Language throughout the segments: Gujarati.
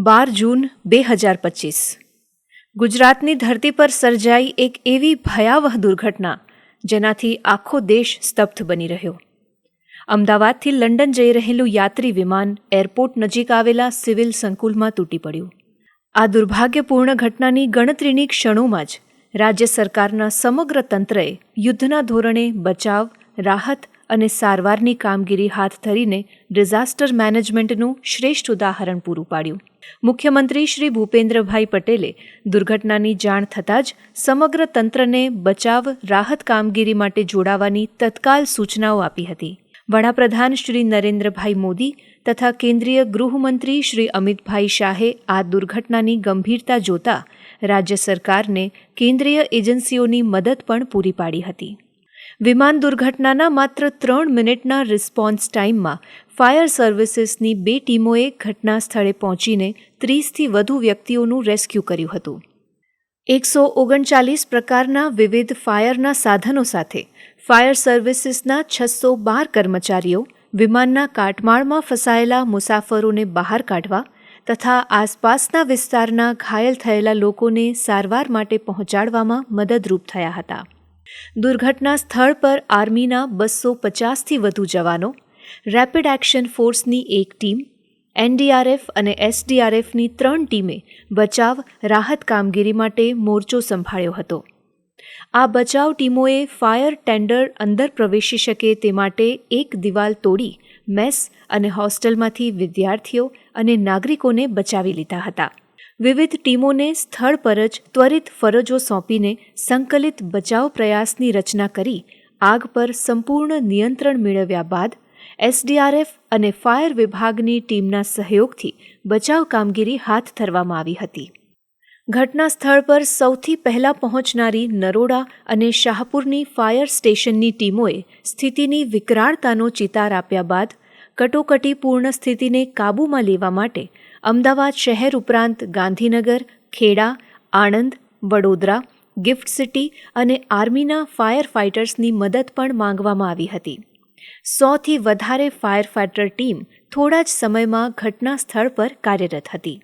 12 જૂન 2025 ગુજરાતની ધરતી પર સર્જાઈ એક એવી ભયાવહ દુર્ઘટના જેનાથી આખો દેશ સ્તબ્ધ બની રહ્યો. અમદાવાદથી લંડન જઈ રહેલું યાત્રી વિમાન એરપોર્ટ નજીક આવેલા સિવિલ સંકુલમાં તૂટી પડ્યું. આ દુર્ભાગ્યપૂર્ણ ઘટનાની ગણતરીની ક્ષણોમાં જ રાજ્ય સરકારના સમગ્ર તંત્રએ યુદ્ધના ધોરણે બચાવ, રાહત અને સારવારની કામગીરી હાથ ધરીને ડિઝાસ્ટર મેનેજમેન્ટનું શ્રેષ્ઠ ઉદાહરણ પૂરું પાડ્યું. મુખ્યમંત્રી શ્રી ભૂપેન્દ્રભાઈ પટેલે દુર્ઘટનાની જાણ થતાં જ સમગ્ર તંત્રને બચાવ રાહત કામગીરી માટે જોડાવાની તત્કાલ સૂચનાઓ આપી હતી. વડાપ્રધાન શ્રી નરેન્દ્રભાઈ મોદી તથા કેન્દ્રીય ગૃહમંત્રી શ્રી અમિતભાઈ શાહે આ દુર્ઘટનાની ગંભીરતા જોતા રાજ્ય સરકારને કેન્દ્રીય એજન્સીઓની મદદ પણ પૂરી પાડી હતી. વિમાન દુર્ઘટનાના માત્ર 3 મિનિટના રિસ્પોન્સ ટાઈમમાં ફાયર સર્વિસીસની 2 ટીમોએ ઘટના સ્થળે પહોંચીને 30થી વધુ વ્યક્તિઓનું રેસ્ક્યુ કર્યું હતું. 139 પ્રકારના વિવિધ ફાયરના સાધનો સાથે ફાયર સર્વિસીસના 612 કર્મચારીઓ વિમાનના કાટમાળમાં ફસાયેલા મુસાફરોને બહાર કાઢવા તથા આસપાસના વિસ્તારના ઘાયલ થયેલા લોકોને સારવાર માટે પહોંચાડવામાં મદદરૂપ થયા હતા. દુર્ઘટના સ્થળ પર આર્મીના 250થી વધુ જવાનો, રેપિડ એક્શન ફોર્સની 1 ટીમ, એનડીઆરએફ અને એસડીઆરએફની 3 ટીમે બચાવ રાહત કામગીરી માટે મોરચો સંભાળ્યો હતો. આ બચાવ ટીમોએ ફાયર ટેન્ડર અંદર પ્રવેશી શકે તે માટે એક દિવાલ તોડી મેસ અને હોસ્ટેલમાંથી વિદ્યાર્થીઓ અને નાગરિકોને બચાવી લીધા હતા. વિવિધ ટીમોને સ્થળ પર જ ત્વરિત ફરજો સોંપીને સંકલિત બચાવ પ્રયાસની રચના કરી આગ પર સંપૂર્ણ નિયંત્રણ મેળવ્યા બાદ એસડીઆરએફ અને ફાયર વિભાગની ટીમના સહયોગથી બચાવ કામગીરી હાથ ધરવામાં આવી હતી. ઘટના સ્થળ પર સૌથી પહેલાં પહોંચનારી નરોડા અને શાહપુરની ફાયર સ્ટેશનની ટીમોએ સ્થિતિની વિકરાળતાનો ચિતાર આપ્યા બાદ કટોકટીપૂર્ણ સ્થિતિને કાબૂમાં લેવા માટે અમદાવાદ શહેર ઉપરાંત ગાંધીનગર, ખેડા, આણંદ, વડોદરા, ગિફ્ટ સિટી અને આર્મીના ફાયર ફાઇટર્સની મદદ પણ માંગવામાં આવી હતી. 100થી વધારે ફાયર ફાઇટર ટીમ થોડા જ સમયમાં ઘટના સ્થળ પર કાર્યરત હતી.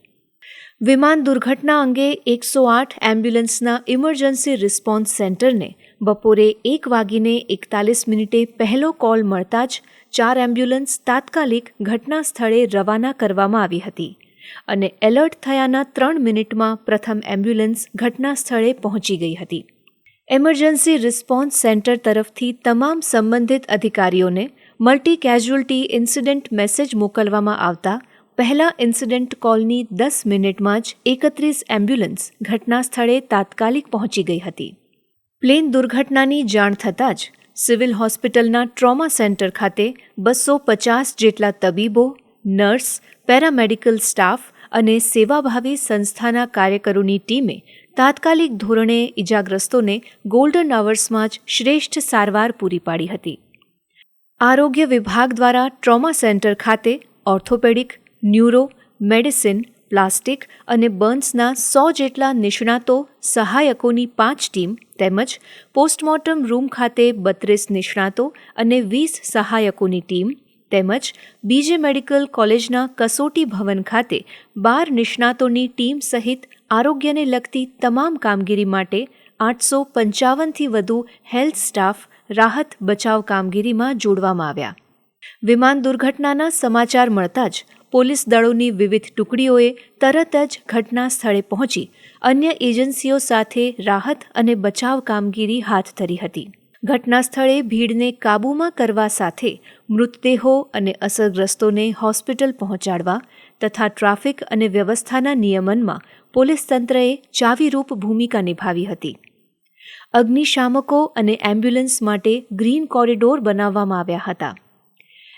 વિમાન દુર્ઘટના અંગે 108 એમ્બ્યુલન્સના ઇમરજન્સી રિસ્પોન્સ સેન્ટરને બપોરે 1:41 પહેલો કોલ મળતા જ 4 એમ્બ્યુલન્સ તાત્કાલિક ઘટના સ્થળે રવાના કરવામાં આવી હતી અને એલર્ટ થયાના 3 મિનિટમાં પ્રથમ એમ્બ્યુલન્સ ઘટના સ્થળે પહોંચી ગઈ હતી. એમરજન્સી રિસ્પોન્સ સેન્ટર તરફથી તમામ સંબંધિત અધિકારીઓને મલ્ટી કેઝ્યુઅલ્ટી ઇન્સિડન્ટ મેસેજ મોકલવામાં આવતા પહેલા ઇન્સિડન્ટ કોલની 10 મિનિટમાં જ 31 એમ્બ્યુલન્સ ઘટના સ્થળે તાત્કાલિક પહોંચી ગઈ હતી. પ્લેન દુર્ઘટનાની જાણ થતાં જ સિવિલ હોસ્પિટલના ટ્રોમા સેન્ટર ખાતે 250 જેટલા તબીબો, નર્સ, પેરામેડિકલ સ્ટાફ અને સેવાભાવી સંસ્થાના કાર્યકરોની ટીમે તાત્કાલિક ધોરણે ઇજાગ્રસ્તોને ગોલ્ડન અવર્સમાં જ શ્રેષ્ઠ સારવાર પૂરી પાડી હતી. આરોગ્ય વિભાગ દ્વારા ટ્રોમા સેન્ટર ખાતે ઓર્થોપેડિક, ન્યુરો, મેડિસિન, પ્લાસ્ટિક અને બર્ન્સના 100 જેટલા નિષ્ણાતો સહાયકોની 5 ટીમ તેમજ પોસ્ટમોર્ટમ રૂમ ખાતે 32 નિષ્ણાતો અને 20 સહાયકોની ટીમ તેમજ બીજે મેડિકલ કોલેજના કસોટી ભવન ખાતે 12 નિષ્ણાતોની ટીમ સહિત આરોગ્યને લગતી તમામ કામગીરી માટે 855થી વધુ હેલ્થ સ્ટાફ રાહત બચાવ કામગીરીમાં જોડવામાં આવ્યા. વિમાન દુર્ઘટનાના સમાચાર મળતા જ પોલીસ દળોની વિવિધ ટુકડીઓએ તરત જ ઘટના સ્થળે પહોંચી અન્ય એજન્સીઓ સાથે રાહત અને બચાવ કામગીરી હાથ ધરી હતી. ઘટના સ્થળે ભીડને કાબૂમાં કરવા સાથે મૃતદેહો અને અસરગ્રસ્તોને હોસ્પિટલ પહોંચાડવા તથા ટ્રાફિક અને વ્યવસ્થાના નિયમનમાં પોલીસ તંત્રએ ચાવીરૂપ ભૂમિકા નિભાવી હતી. અગ્નિશામકો અને એમ્બ્યુલન્સ માટે ગ્રીન કોરિડોર બનાવવામાં આવ્યા હતા.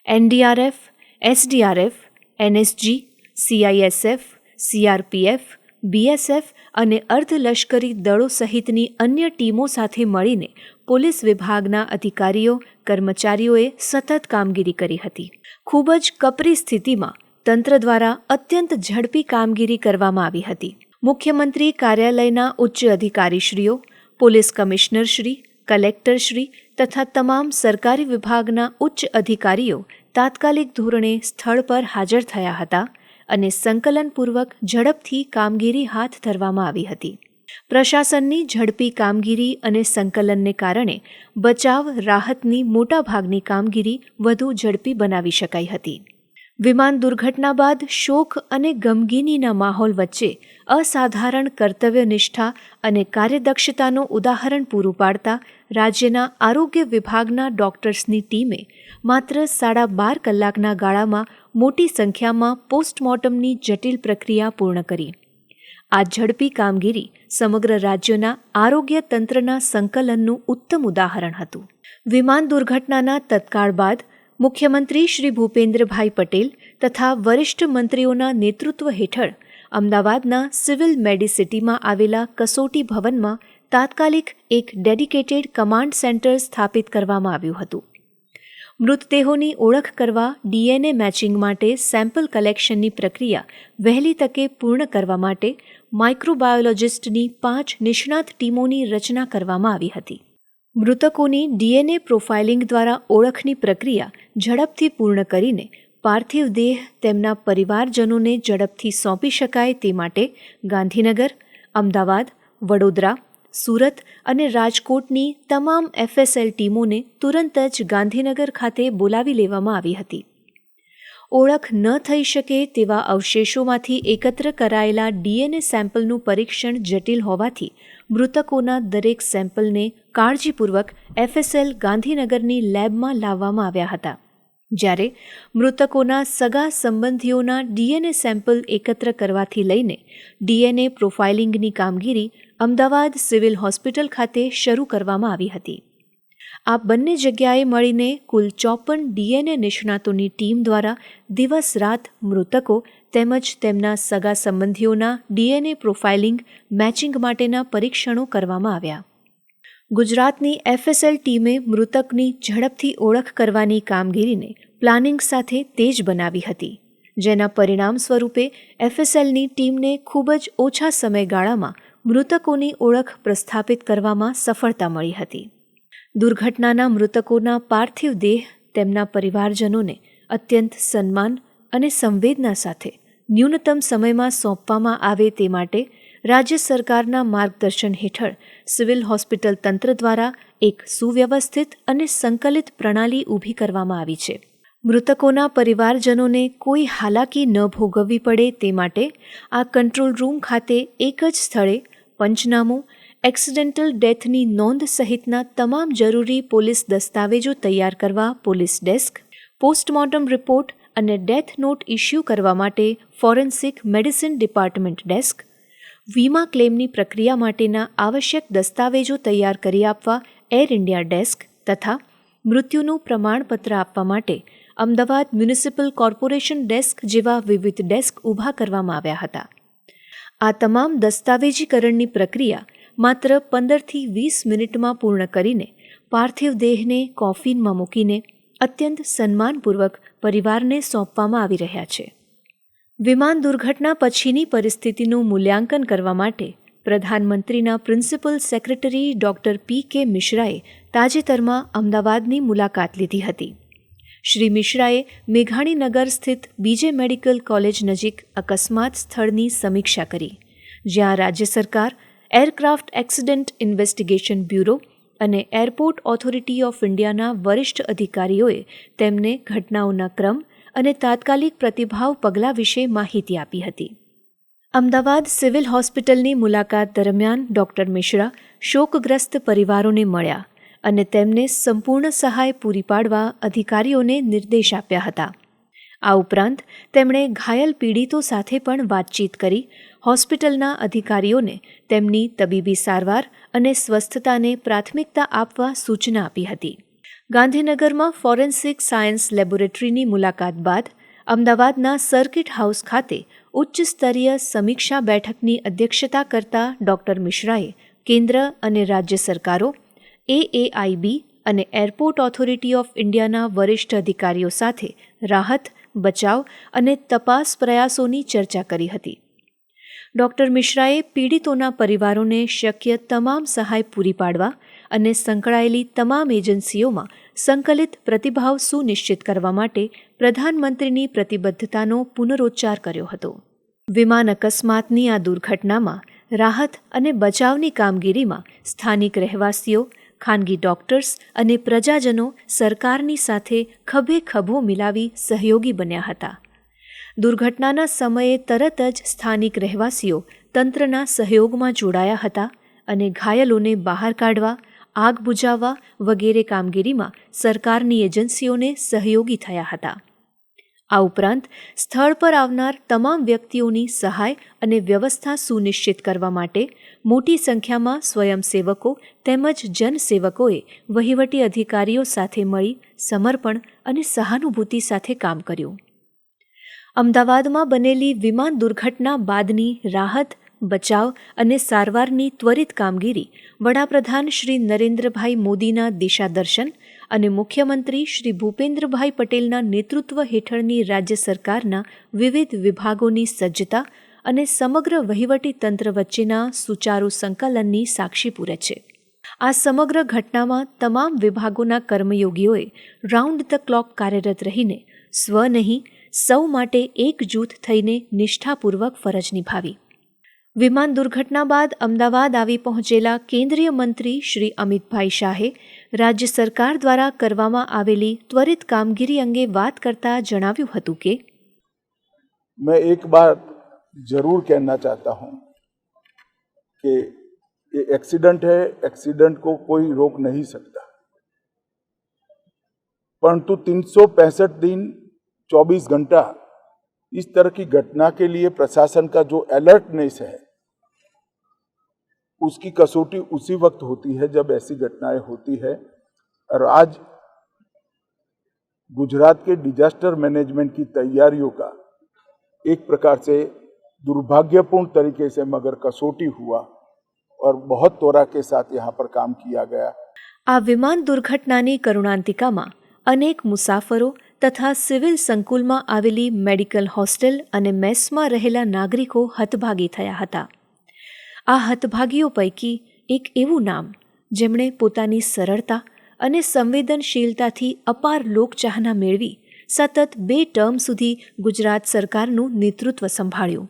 NDRF, SDRF, NSG, CISF, CRPF, BSF અને અર્ધલશ્કરી દળો સહિતની અન્ય ટીમો સાથે મળીને પોલીસ વિભાગના અધિકારીઓ, કર્મચારીઓએ સતત કામગીરી કરી હતી. ખૂબ જ કપરી સ્થિતિમાં તંત્ર દ્વારા અત્યંત ઝડપી કામગીરી કરવામાં આવી હતી. મુખ્યમંત્રી કાર્યાલયના ઉચ્ચ અધિકારીશ્રીઓ, પોલીસ કમિશનરશ્રી, કલેક્ટરશ્રી તથા તમામ સરકારી વિભાગના ઉચ્ચ અધિકારીઓ તાત્કાલિક ધોરણે સ્થળ પર હાજર થયા હતા અને સંકલનપૂર્વક ઝડપથી કામગીરી હાથ ધરવામાં આવી હતી. પ્રશાસનની ઝડપી કામગીરી અને સંકલનને કારણે બચાવ રાહતની મોટાભાગની કામગીરી વધુ ઝડપી બનાવી શકાઈ હતી. વિમાન દુર્ઘટના બાદ શોક અને ગમગીનીના માહોલ વચ્ચે અસાધારણ કર્તવ્યનિષ્ઠા અને કાર્યદક્ષતાનું ઉદાહરણ પૂરું પાડતા રાજ્યના આરોગ્ય વિભાગના ડોક્ટર્સની ટીમે માત્ર 12.5 કલાકના ગાળામાં મોટી સંખ્યામાં પોસ્ટમોર્ટમની જટિલ પ્રક્રિયા પૂર્ણ કરી. આ ઝડપી કામગીરી સમગ્ર રાજ્યના આરોગ્ય તંત્રના સંકલનનું ઉત્તમ ઉદાહરણ હતું. વિમાન દુર્ઘટનાના તત્કાળ બાદ મુખ્યમંત્રી શ્રી ભૂપેન્દ્રભાઈ પટેલ તથા વરિષ્ઠ મંત્રીઓના નેતૃત્વ હેઠળ અમદાવાદના સિવિલ મેડિસિટીમાં આવેલા કસોટી ભવનમાં તાત્કાલિક એક ડેડિકેટેડ કમાન્ડ સેન્ટર સ્થાપિત કરવામાં આવ્યું હતું. મૃતદેહોની ઓળખ કરવા DNA મેચિંગ માટે સેમ્પલ કલેક્શનની પ્રક્રિયા વહેલી તકે પૂર્ણ કરવા માટે માઇક્રોબાયોલોજિસ્ટની 5 નિષ્ણાત ટીમોની રચના કરવામાં આવી હતી. મૃતકોની DNA પ્રોફાઇલિંગ દ્વારા ઓળખની પ્રક્રિયા ઝડપથી પૂર્ણ કરીને પાર્થિવ દેહ તેમના પરિવારજનોને ઝડપથી સોંપી શકાય તે માટે ગાંધીનગર, અમદાવાદ, વડોદરા, સુરત અને રાજકોટની તમામ FSL ટીમોને તુરંત જ ગાંધીનગર ખાતે બોલાવી લેવામાં આવી હતી. ઓળખ ન થઈ શકે તેવા અવશેષોમાંથી એકત્ર કરાયેલા DNA સેમ્પલનું પરીક્ષણ જટિલ હોવાથી મૃતકોના દરેક સેમ્પલને કાળજીપૂર્વક FSL ગાંધીનગરની લેબમાં લાવવામાં આવ્યા હતા. જ્યારે મૃતકોના સગા સંબંધીઓના DNA સેમ્પલ એકત્ર કરવાથી લઈને DNA પ્રોફાઇલિંગની કામગીરી અમદાવાદ સિવિલ હોસ્પિટલ ખાતે શરૂ કરવામાં આવી હતી. આ બંને જગ્યાએ મળીને કુલ 54 DNA નિષ્ણાતોની ટીમ દ્વારા દિવસ રાત મૃતકો તેમજ તેમના સગા સંબંધીઓના DNA પ્રોફાઇલિંગ મેચિંગ માટેના પરીક્ષણો કરવામાં આવ્યા. ગુજરાતની FSL ટીમે મૃતકની ઝડપથી ઓળખ કરવાની કામગીરીને પ્લાનિંગ સાથે તેજ બનાવી હતી, જેના પરિણામ સ્વરૂપે FSLની ટીમને ખૂબ જ ઓછા સમયગાળામાં મૃતકોની ઓળખ પ્રસ્થાપિત કરવામાં સફળતા મળી હતી. દુર્ઘટનાના મૃતકોના પાર્થિવ દેહ તેમના પરિવારજનોને અત્યંત સન્માન અને સંવેદના સાથે ન્યૂનતમ સમયમાં સોંપવામાં આવે તે માટે રાજ્ય સરકારના માર્ગદર્શન હેઠળ સિવિલ હોસ્પિટલ તંત્ર દ્વારા એક સુવ્યવસ્થિત અને સંકલિત પ્રણાલી ઊભી કરવામાં આવી છે. મૃતકોના પરિવારજનોને કોઈ હાલાકી ન ભોગવવી પડે તે માટે આ કંટ્રોલ રૂમ ખાતે એક જ સ્થળે પંચનામું, એક્સિડેન્ટલ ડેથની નોંધ સહિતના તમામ જરૂરી પોલીસ દસ્તાવેજો તૈયાર કરવા પોલીસ ડેસ્ક, પોસ્ટમોર્ટમ રિપોર્ટ અને ડેથ નોટ ઇસ્યુ કરવા માટે ફોરેન્સિક મેડિસિન ડિપાર્ટમેન્ટ ડેસ્ક, વીમા ક્લેમની પ્રક્રિયા માટેના આવશ્યક દસ્તાવેજો તૈયાર કરી આપવા એર ઇન્ડિયા ડેસ્ક તથા મૃત્યુનું પ્રમાણપત્ર આપવા માટે અમદાવાદ મ્યુનિસિપલ કોર્પોરેશન ડેસ્ક જેવા વિવિધ ડેસ્ક ઊભા કરવામાં આવ્યા હતા. આ તમામ દસ્તાવેજીકરણની પ્રક્રિયા માત્ર 15થી 20 મિનિટમાં પૂર્ણ કરીને પાર્થિવ દેહને કોફિનમાં મૂકીને અત્યંત સન્માનપૂર્વક પરિવારને સોંપવામાં આવી રહ્યા છે. વિમાન દુર્ઘટના પછીની પરિસ્થિતિનું મૂલ્યાંકન કરવા માટે પ્રધાનમંત્રીના પ્રિન્સિપલ સેક્રેટરી ડૉક્ટર P.K. મિશ્રાએ તાજેતરમાં અમદાવાદની મુલાકાત લીધી હતી. શ્રી મિશ્રાએ મેઘાણીનગર સ્થિત બીજે મેડિકલ કોલેજ નજીક અકસ્માત સ્થળની સમીક્ષા કરી, જ્યાં રાજ્ય સરકાર, એરક્રાફ્ટ એક્સિડન્ટ ઇન્વેસ્ટિગેશન બ્યુરો અને એરપોર્ટ ઓથોરિટી ઓફ ઇન્ડિયાના વરિષ્ઠ અધિકારીઓએ તેમને ઘટનાઓના ક્રમ અને તાત્કાલિક પ્રતિભાવ પગલાં વિશે માહિતી આપી હતી. અમદાવાદ સિવિલ હોસ્પિટલની મુલાકાત દરમિયાન ડૉક્ટર મિશ્રા શોકગ્રસ્ત પરિવારોને મળ્યા અને તેમને સંપૂર્ણ સહાય પૂરી પાડવા અધિકારીઓને નિર્દેશ આપ્યા હતા. આ ઉપરાંત તેમણે ઘાયલ પીડિતો સાથે પણ વાતચીત કરી હોસ્પિટલના અધિકારીઓને તેમની તબીબી સારવાર અને સ્વસ્થતાને પ્રાથમિકતા આપવા સૂચના આપી હતી. ગાંધીનગરમાં ફોરેન્સિક સાયન્સ લેબોરેટરીની મુલાકાત બાદ અમદાવાદના સર્કિટ હાઉસ ખાતે ઉચ્ચ સ્તરીય સમીક્ષા બેઠકની અધ્યક્ષતા કરતા ડૉક્ટર મિશ્રાએ કેન્દ્ર અને રાજ્ય સરકારો, AAIB અને એરપોર્ટ ઓથોરિટી ઓફ ઇન્ડિયાના વરિષ્ઠ અધિકારીઓ સાથે રાહત, બચાવ અને તપાસ પ્રયાસોની ચર્ચા કરી હતી. ડૉક્ટર મિશ્રાએ પીડિતોના પરિવારોને શક્ય તમામ સહાય પૂરી પાડવા અને સંકળાયેલી તમામ એજન્સીઓમાં સંકલિત પ્રતિભાવ સુનિશ્ચિત કરવા માટે પ્રધાનમંત્રીની પ્રતિબદ્ધતાનો પુનરોચ્ચાર કર્યો હતો. વિમાન અકસ્માતની આ દુર્ઘટનામાં રાહત અને બચાવની કામગીરીમાં સ્થાનિક રહેવાસીઓ, ખાનગી ડોક્ટર્સ અને પ્રજાજનો સરકારની સાથે ખભે ખભો મિલાવી સહયોગી બન્યા હતા. દુર્ઘટનાના સમયે તરત જ સ્થાનિક રહેવાસીઓ તંત્રના સહયોગમાં જોડાયા હતા અને ઘાયલોને બહાર કાઢવા, આગ બુઝાવવા વગેરે કામગીરીમાં સરકારની એજન્સીઓને સહયોગી થયા હતા. આ ઉપરાંત સ્થળ પર આવનાર તમામ વ્યક્તિઓની સહાય અને વ્યવસ્થા સુનિશ્ચિત કરવા માટે મોટી સંખ્યામાં સ્વયંસેવકો તેમજ જનસેવકોએ વહીવટી અધિકારીઓ સાથે મળી સમર્પણ અને સહાનુભૂતિ સાથે કામ કર્યું. અમદાવાદમાં બનેલી વિમાન દુર્ઘટના બાદની રાહત, બચાવ અને સારવારની ત્વરિત કામગીરી વડાપ્રધાન શ્રી નરેન્દ્રભાઈ મોદીના દિશાદર્શન અને મુખ્યમંત્રી શ્રી ભૂપેન્દ્રભાઈ પટેલના નેતૃત્વ હેઠળની રાજ્ય સરકારના વિવિધ વિભાગોની સજ્જતા અને સમગ્ર વહીવટી તંત્ર વચ્ચેના સુચારુ સંકલનની સાક્ષી પૂરે છે. આ સમગ્ર ઘટનામાં તમામ વિભાગોના કર્મયોગીઓએ રાઉન્ડ ધ ક્લોક કાર્યરત રહીને સ્વ નહીં, સૌ માટે એકજૂથ થઈને નિષ્ઠાપૂર્વક ફરજ નિભાવી. વિમાન દુર્ઘટના બાદ અમદાવાદ આવી પહોંચેલા કેન્દ્રીય મંત્રી શ્રી અમિતભાઈ શાહે રાજ્ય સરકાર દ્વારા કરવામાં આવેલી ત્વરિત કામગીરી અંગે વાત કરતા જણાવ્યું હતું કે मैं एक बात जरूर कहना चाहता हूं कि ये एक्सीडेंट है, एक्सीडेंट को कोई रोक नहीं सकता, परंतु 365 दिन 24 घंटा इस तरह की घटना के लिए प्रशासन का जो अलर्टनेस है उसकी कसौटी उसी वक्त होती है जब ऐसी घटनाएं होती है. और आज गुजरात के डिजास्टर मैनेजमेंट की तैयारियों का एक प्रकार से दुर्भाग्यपूर्ण तरीके से मगर कसौटी हुआ और बहुत त्वरा के साथ यहाँ पर काम किया गया. આ વિમાન દુર્ઘટનાની કરુણાંતિકામાં અનેક મુસાફરો તથા સિવિલ સંકુલમાં આવેલી મેડિકલ હોસ્ટેલ અને મેસમાં રહેલા નાગરિકો હતભાગી થયા હતા. આ હતભાગીઓ પૈકી એક એવું નામ જેમણે પોતાની સરળતા અને સંવેદનશીલતાથી અપાર લોકચાહના મેળવી સતત 2 ટર્મ સુધી ગુજરાત સરકારનું નેતૃત્વ સંભાળ્યું.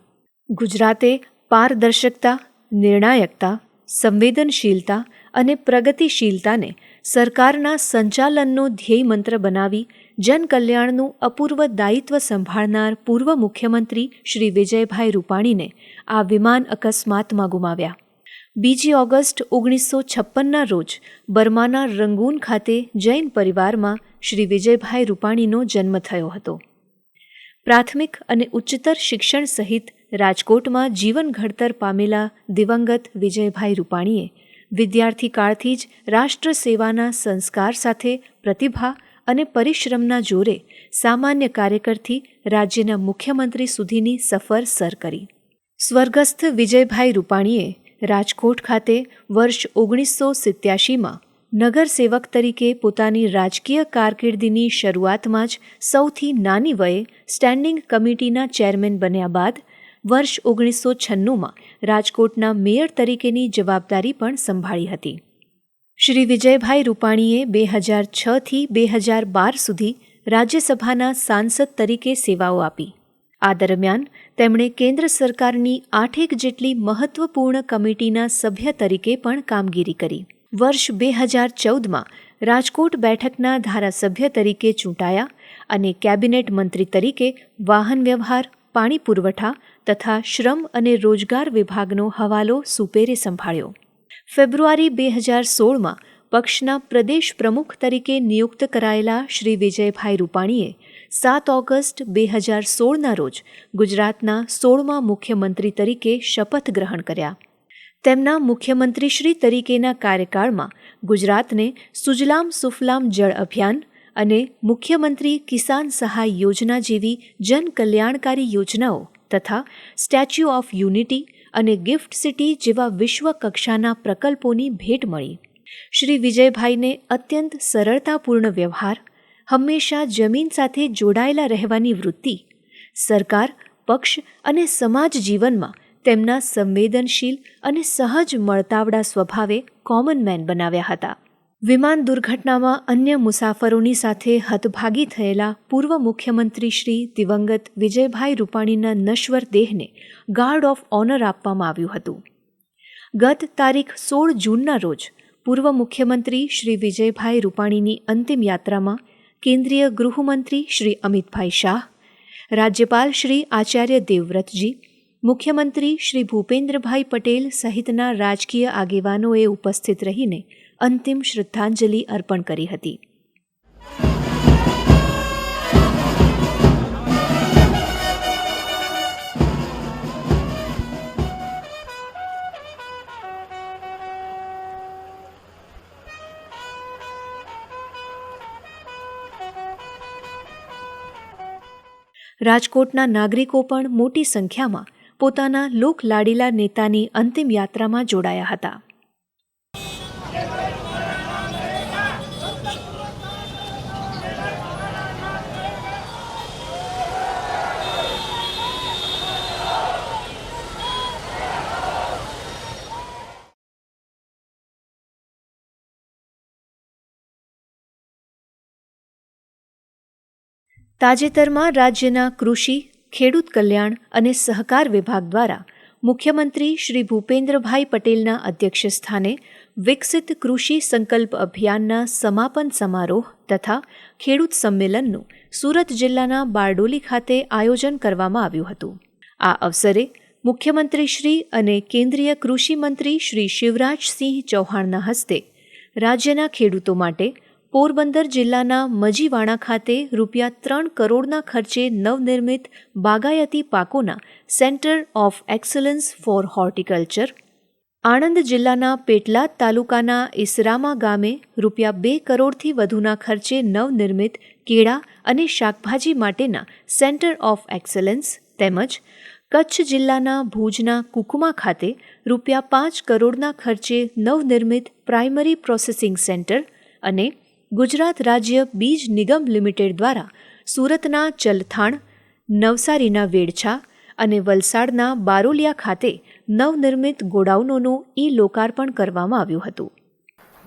ગુજરાતે પારદર્શકતા, નિર્ણાયકતા, સંવેદનશીલતા અને પ્રગતિશીલતાને સરકારના સંચાલનનો ધ્યેય મંત્ર બનાવી જનકલ્યાણનું અપૂર્વ દાયિત્વ સંભાળનાર પૂર્વ મુખ્યમંત્રી શ્રી વિજયભાઈ રૂપાણીને આ વિમાન અકસ્માતમાં ગુમાવ્યા. 2 ઓગસ્ટ 1956ના રોજ બર્માના રંગૂન ખાતે જૈન પરિવારમાં શ્રી વિજયભાઈ રૂપાણીનો જન્મ થયો હતો. પ્રાથમિક અને ઉચ્ચતર શિક્ષણ સહિત રાજકોટમાં જીવન ઘડતર પામેલા દિવંગત વિજયભાઈ રૂપાણીએ વિદ્યાર્થી કાળથી જ રાષ્ટ્ર સેવાના સંસ્કાર સાથે પ્રતિભા અને પરિશ્રમના જોરે સામાન્ય કાર્યકરથી રાજ્યના મુખ્યમંત્રી સુધીની સફર સર કરી. સ્વર્ગસ્થ વિજયભાઈ રૂપાણીએ રાજકોટ ખાતે વર્ષ 1987માં નગરસેવક તરીકે પોતાની રાજકીય કારકિર્દીની શરૂઆતમાં જ સૌથી નાની વયે સ્ટેન્ડિંગ કમિટીના ચેરમેન બન્યા બાદ વર્ષ 1996માં રાજકોટના મેયર તરીકેની જવાબદારી પણ સંભાળી હતી. શ્રી વિજયભાઈ રૂપાણીએ 2006થી 2012 સુધી રાજ્યસભાના સાંસદ તરીકે સેવાઓ આપી. આ દરમિયાન તેમણે કેન્દ્ર સરકારની 8 જેટલી મહત્વપૂર્ણ કમિટીના સભ્ય તરીકે પણ કામગીરી કરી. વર્ષ 2014માં રાજકોટ બેઠકના ધારાસભ્ય તરીકે ચૂંટાયા અને કેબિનેટ મંત્રી તરીકે વાહન વ્યવહાર, પાણી પુરવઠા તથા શ્રમ અને રોજગાર વિભાગનો હવાલો સુપેરે સંભાળ્યો. ફેબ્રુઆરી 2016માં પક્ષના પ્રદેશ પ્રમુખ તરીકે નિયુક્ત કરાયેલા શ્રી વિજયભાઈ રૂપાણીએ 7 ઓગસ્ટ 2016ના રોજ ગુજરાતના 16મા મુખ્યમંત્રી તરીકે શપથ ગ્રહણ કર્યા. તેમના મુખ્યમંત્રીશ્રી તરીકેના કાર્યકાળમાં ગુજરાતને સુજલામ સુફલામ જળ અભિયાન અને મુખ્યમંત્રી કિસાન સહાય યોજના જેવી જનકલ્યાણકારી યોજનાઓ તથા સ્ટેચ્યુ ઓફ યુનિટી અને ગિફ્ટ સિટી જેવા વિશ્વ કક્ષાના પ્રકલ્પોની ભેટ મળી. શ્રી વિજયભાઈને અત્યંત સરળતાપૂર્ણ વ્યવહાર, હંમેશા જમીન સાથે જોડાયેલા રહેવાની વૃત્તિ, સરકાર, પક્ષ અને સમાજ જીવનમાં તેમના સંવેદનશીલ અને સહજ મળતાવડા સ્વભાવે કોમન મેન બનાવ્યા હતા. વિમાન દુર્ઘટનામાં અન્ય મુસાફરોની સાથે હતભાગી થયેલા પૂર્વ મુખ્યમંત્રી શ્રી દિવંગત વિજયભાઈ રૂપાણીના નશ્વર દેહને ગાર્ડ ઓફ ઓનર આપવામાં આવ્યું હતું. ગત તારીખ 16 જૂનના રોજ પૂર્વ મુખ્યમંત્રી શ્રી વિજયભાઈ રૂપાણીની અંતિમ યાત્રામાં કેન્દ્રીય ગૃહમંત્રી શ્રી અમિતભાઈ શાહ, રાજ્યપાલ શ્રી આચાર્ય દેવવ્રતજી, મુખ્યમંત્રી શ્રી ભૂપેન્દ્રભાઈ પટેલ સહિતના રાજકીય આગેવાનોએ ઉપસ્થિત રહીને અંતિમ શ્રદ્ધાંજલિ અર્પણ કરી હતી. રાજકોટના નાગરિકો પણ મોટી સંખ્યામાં પોતાના લોકલાડીલા નેતાની અંતિમ યાત્રામાં જોડાયા હતા. તાજેતરમાં રાજ્યના કૃષિ, ખેડૂત કલ્યાણ અને સહકાર વિભાગ દ્વારા મુખ્યમંત્રી શ્રી ભૂપેન્દ્રભાઈ પટેલના અધ્યક્ષસ્થાને વિકસિત કૃષિ સંકલ્પ અભિયાનના સમાપન સમારોહ તથા ખેડૂત સંમેલનનું સુરત જિલ્લાના બારડોલી ખાતે આયોજન કરવામાં આવ્યું હતું. આ અવસરે મુખ્યમંત્રીશ્રી અને કેન્દ્રીય કૃષિ મંત્રી શ્રી શિવરાજસિંહ ચૌહાણના હસ્તે રાજ્યના ખેડૂતો માટે પોરબંદર જિલ્લાના મજીવાણા ખાતે ₹3 કરોડના ખર્ચે નવનિર્મિત બાગાયતી પાકોના centre of excellence for horticulture, Anand જિલ્લાના પેટલાદ તાલુકાના ઇસરામા ગામે ₹2 કરોડથી વધુના ખર્ચે નવનિર્મિત કેળા અને શાકભાજી માટેના સેન્ટર ઓફ એક્સલન્સ તેમજ કચ્છ જિલ્લાના ભુજના કુકમા ખાતે ₹5 કરોડના ખર્ચે નવનિર્મિત પ્રાઇમરી પ્રોસેસિંગ સેન્ટર અને ગુજરાત રાજ્ય બીજ નિગમ લિમિટેડ દ્વારા સુરતના ચલથાણ, નવસારીના વેડછા અને વલસાડના બારોલિયા ખાતે નવનિર્મિત ગોડાઉનોનું લોકાર્પણ કરવામાં આવ્યું હતું.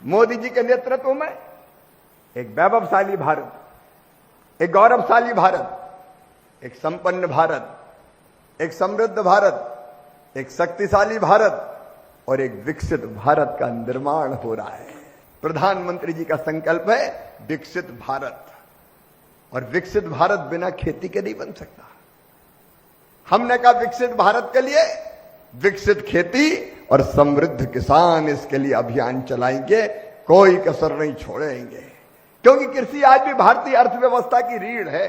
मोदी जी के नेतृत्व में एक वैभवशाली भारत, एक गौरवशाली भारत, एक संपन्न भारत, एक समृद्ध भारत, एक शक्तिशाली भारत और एक विकसित भारत का निर्माण हो रहा है. प्रधानमंत्री जी का संकल्प है विकसित भारत, और विकसित भारत बिना खेती के नहीं बन सकता. हमने कहा विकसित भारत के लिए विकसित खेती और समृद्ध किसान, इसके लिए अभियान चलाएंगे, कोई कसर नहीं छोड़ेंगे, क्योंकि कृषि आज भी भारतीय अर्थव्यवस्था की रीढ़ है.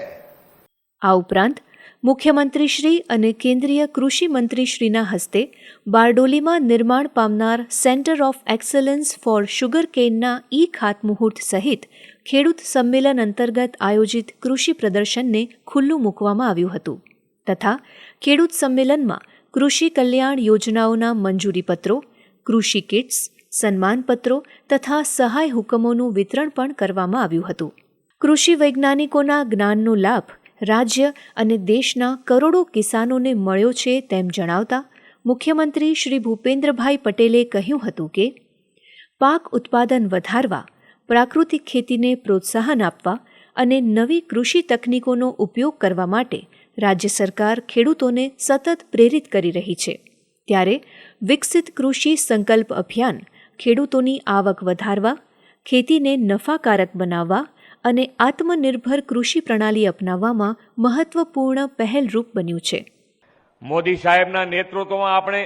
આ ઉપરાંત મુખ્યમંત્રીશ્રી અને કેન્દ્રીય કૃષિ મંત્રીશ્રીના હસ્તે બારડોલીમાં નિર્માણ પામનાર centre of excellence for sugar કેનના ખાતમુહૂર્ત સહિત ખેડૂત સંમેલન અંતર્ગત આયોજિત કૃષિ પ્રદર્શનને ખુલ્લું મૂકવામાં આવ્યું હતું તથા ખેડૂત સંમેલનમાં કૃષિ કલ્યાણ યોજનાઓના મંજૂરીપત્રો, કૃષિ કિટ્સ, સન્માનપત્રો તથા સહાય હુકમોનું વિતરણ પણ કરવામાં આવ્યું હતું. કૃષિ વૈજ્ઞાનિકોના જ્ઞાનનો લાભ રાજ્ય અને દેશના કરોડો કિસાનોને મળ્યો છે તેમ જણાવતા મુખ્યમંત્રી શ્રી ભૂપેન્દ્રભાઈ પટેલે કહ્યું હતું કે પાક ઉત્પાદન વધારવા, પ્રાકૃતિક ખેતીને પ્રોત્સાહન આપવા અને નવી કૃષિ તકનીકોનો ઉપયોગ કરવા માટે રાજ્ય સરકાર ખેડૂતોને સતત પ્રેરિત કરી રહી છે. ત્યારે વિકસિત કૃષિ સંકલ્પ અભિયાન ખેડૂતોની આવક વધારવા, ખેતીને નફાકારક બનાવવા અને આત્મનિર્ભર કૃષિ પ્રણાલી અપનાવવામાં મહત્વપૂર્ણ પહેલરૂપ બન્યું છે. મોદી સાહેબના નેતૃત્વમાં આપણે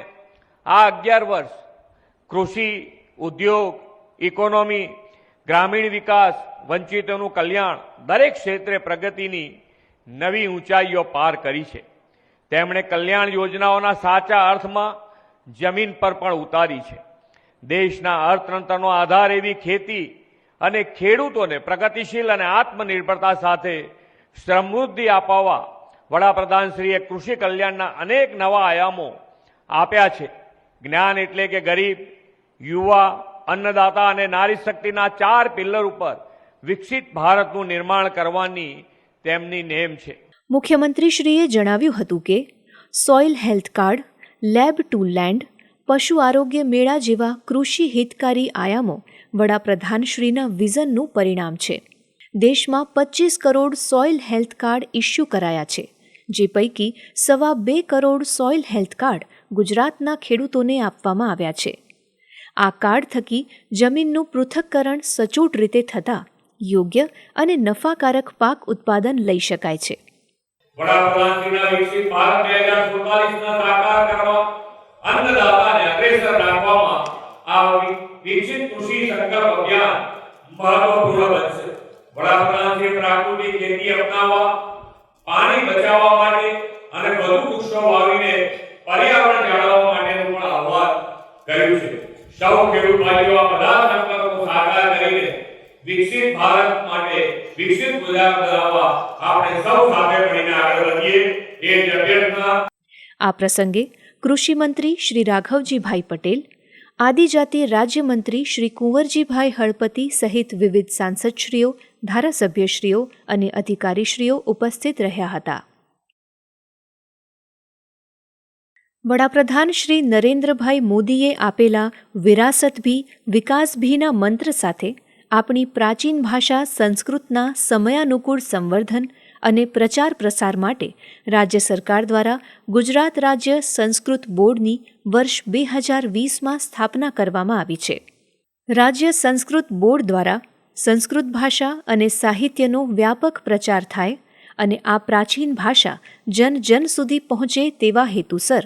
આ 11 વર્ષ કૃષિ, ઉદ્યોગ, ઇકોનોમી, ગ્રામીણ વિકાસ, વંચિતોનું કલ્યાણ દરેક ક્ષેત્રે પ્રગતિની નવી ઊંચાઈઓ પાર કરી છે. તેમણે કલ્યાણ યોજનાઓના સાચા અર્થમાં જમીન પર પણ ઉતારી છે. દેશના અર્થતંત્રનો આધાર એવી ખેતી અને ખેડૂતોને પ્રગતિશીલ અને આત્મનિર્ભરતા સાથે સમૃદ્ધિ અપાવવા વડાપ્રધાનશ્રીએ કૃષિ કલ્યાણના અનેક નવા આયામો આપ્યા છે. જ્ઞાન એટલે કે ગરીબ, યુવા, અન્નદાતા અને નારી શક્તિના 4 પિલ્લર ઉપર વિકસિત ભારતનું નિર્માણ કરવાની તેમની નેમ છે. મુખ્યમંત્રીશ્રીએ જણાવ્યું હતું કે soil health card, lab to land, પશુ આરોગ્ય મેળા જેવા કૃષિ હિતકારી આયામો વડાપ્રધાનશ્રીના વિઝનનું પરિણામ છે. દેશમાં 25 crore soil health card issue કરાયા છે, જે પૈકી 2.25 કરોડ સોઇલ હેલ્થ કાર્ડ ગુજરાતના ખેડૂતોને આપવામાં આવ્યા છે. આ કાર્ડ થકી જમીનનું પૃથક્કરણ સચોટ રીતે થતાં યોગ્ય અને નફાકારક પાક ઉત્પાદન લઈ શકાય છે. વડાપ્રધાનશ્રીના વિકસિત ભારત 2047ના સાકાર કરવા અન્નદાતાને અગ્રેસર રાખવામાં આ વિકસિત કૃષિ સંકલ્પ અભિયાન મહત્વપૂર્ણ બનશે. વડાપ્રધાનશ્રી પ્રાકૃતિક ખેતી અપનાવવા, પાણી બચાવવા માટે અને વધુ વૃક્ષો વાવીને પર્યાવરણ જાળવવા માટેનું પણ આહ્વાન કર્યું છે. સૌ ખેડૂત ભાઈઓ આ બધા સંકલ્પો સાકાર કરીને વિકસિત ભારત માટે વિકસિત ગુજરાત બનાવવા આપણે સૌ સાથે મળીને આગળ વધીએ એ જ અભ્યર્થના. આ પ્રસંગે કૃષિ મંત્રી શ્રી રાઘવજીભાઈ પટેલ, આદિજાતિ રાજ્યમંત્રી શ્રી કુંવરજીભાઈ હળપતિ સહિત વિવિધ સાંસદશ્રીઓ, ધારાસભ્યશ્રીઓ અને અધિકારીશ્રીઓ ઉપસ્થિત રહ્યા હતા. વડાપ્રધાન શ્રી નરેન્દ્રભાઈ મોદીએ આપેલા વિરાસત ભી વિકાસ ભીના મંત્ર સાથે આપણી પ્રાચીન ભાષા સંસ્કૃતના સમયાનુકૂળ સંવર્ધન અને પ્રચાર પ્રસાર માટે રાજ્ય સરકાર દ્વારા ગુજરાત રાજ્ય સંસ્કૃત બોર્ડની વર્ષ 2020માં સ્થાપના કરવામાં આવી છે. રાજ્ય સંસ્કૃત બોર્ડ દ્વારા સંસ્કૃત ભાષા અને સાહિત્યનો વ્યાપક પ્રચાર થાય અને આ પ્રાચીન ભાષા જન જન સુધી પહોંચે તેવા હેતુસર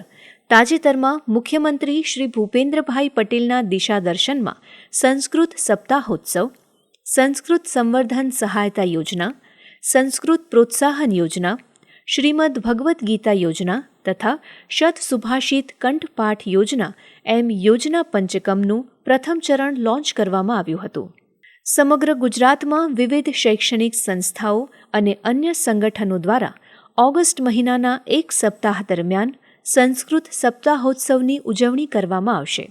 તાજેતરમાં મુખ્યમંત્રી શ્રી ભૂપેન્દ્રભાઈ પટેલના દિશાદર્શનમાં સંસ્કૃત સપ્તાહોત્સવ, સંસ્કૃત સંવર્ધન સહાયતા યોજના, સંસ્કૃત પ્રોત્સાહન યોજના, શ્રીમદ ભગવદ્ ગીતા યોજના તથા શત સુભાષિત કંઠપાઠ યોજના એમ યોજના પંચકમનું પ્રથમ ચરણ લોન્ચ કરવામાં આવ્યું હતું. સમગ્ર ગુજરાતમાં વિવિધ શૈક્ષણિક સંસ્થાઓ અને અન્ય સંગઠનો દ્વારા ઓગસ્ટ મહિનાના એક સપ્તાહ દરમિયાન સંસ્કૃત સપ્તાહોત્સવની ઉજવણી કરવામાં આવશે.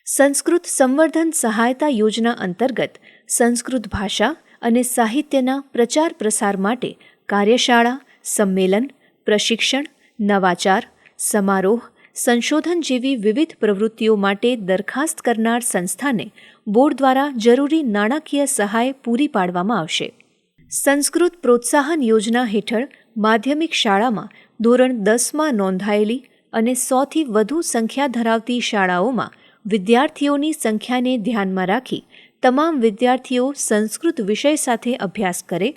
સંસ્કૃત સંવર્ધન સહાયતા યોજના અંતર્ગત સંસ્કૃત ભાષા અને સાહિત્યના પ્રચાર પ્રસાર માટે કાર્યશાળા, સંમેલન, પ્રશિક્ષણ, નવાચાર, સમારોહ, સંશોધન જેવી વિવિધ પ્રવૃત્તિઓ માટે દરખાસ્ત કરનાર સંસ્થાને બોર્ડ દ્વારા જરૂરી નાણાકીય સહાય પૂરી પાડવામાં આવશે. સંસ્કૃત પ્રોત્સાહન યોજના હેઠળ માધ્યમિક શાળામાં ધોરણ 10માં નોંધાયેલી અને 100થી વધુ સંખ્યા ધરાવતી શાળાઓમાં વિદ્યાર્થીઓની સંખ્યાને ધ્યાનમાં રાખી તમામ વિદ્યાર્થીઓ સંસ્કૃત વિષય સાથે અભ્યાસ કરે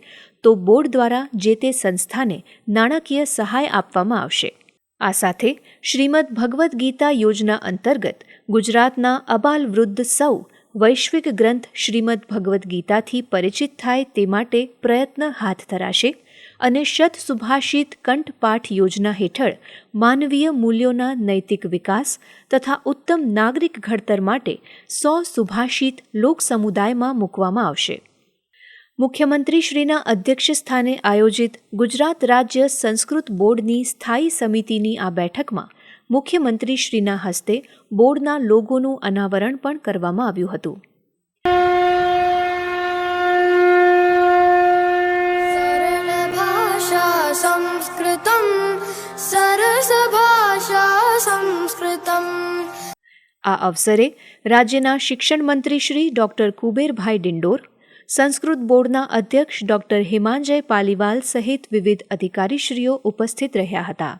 તો બોર્ડ દ્વારા જે તે સંસ્થાને નાણાકીય સહાય આપવામાં આવશે. આ સાથે શ્રીમદ ભગવદ્ ગીતા યોજના અંતર્ગત ગુજરાતના અબાલ વૃદ્ધ સૌ વૈશ્વિક ગ્રંથ શ્રીમદ ભગવદ્ ગીતાથી પરિચિત થાય તે માટે પ્રયત્ન હાથ ધરાશે અને શત સુભાષિત કંઠપાઠ યોજના હેઠળ માનવીય મૂલ્યોના નૈતિક વિકાસ તથા ઉત્તમ નાગરિક ઘડતર માટે 100 સુભાષિત લોક સમુદાયમાં મૂકવામાં આવશે. મુખ્યમંત્રીશ્રીના અધ્યક્ષસ્થાને આયોજિત ગુજરાત રાજ્ય સંસ્કૃત બોર્ડની સ્થાયી સમિતિની આ બેઠકમાં મુખ્યમંત્રીશ્રીના હસ્તે બોર્ડના લોગોનું અનાવરણ પણ કરવામાં આવ્યું હતું. આ અવસરે રાજ્યના શિક્ષણ મંત્રી શ્રી ડોક્ટર કુબેરભાઈ ડિંડોર, સંસ્કૃત બોર્ડના અધ્યક્ષ ડોક્ટર હિમાંજય પાલીવાલ સહિત વિવિધ અધિકારીશ્રીઓ ઉપસ્થિત રહ્યા હતા.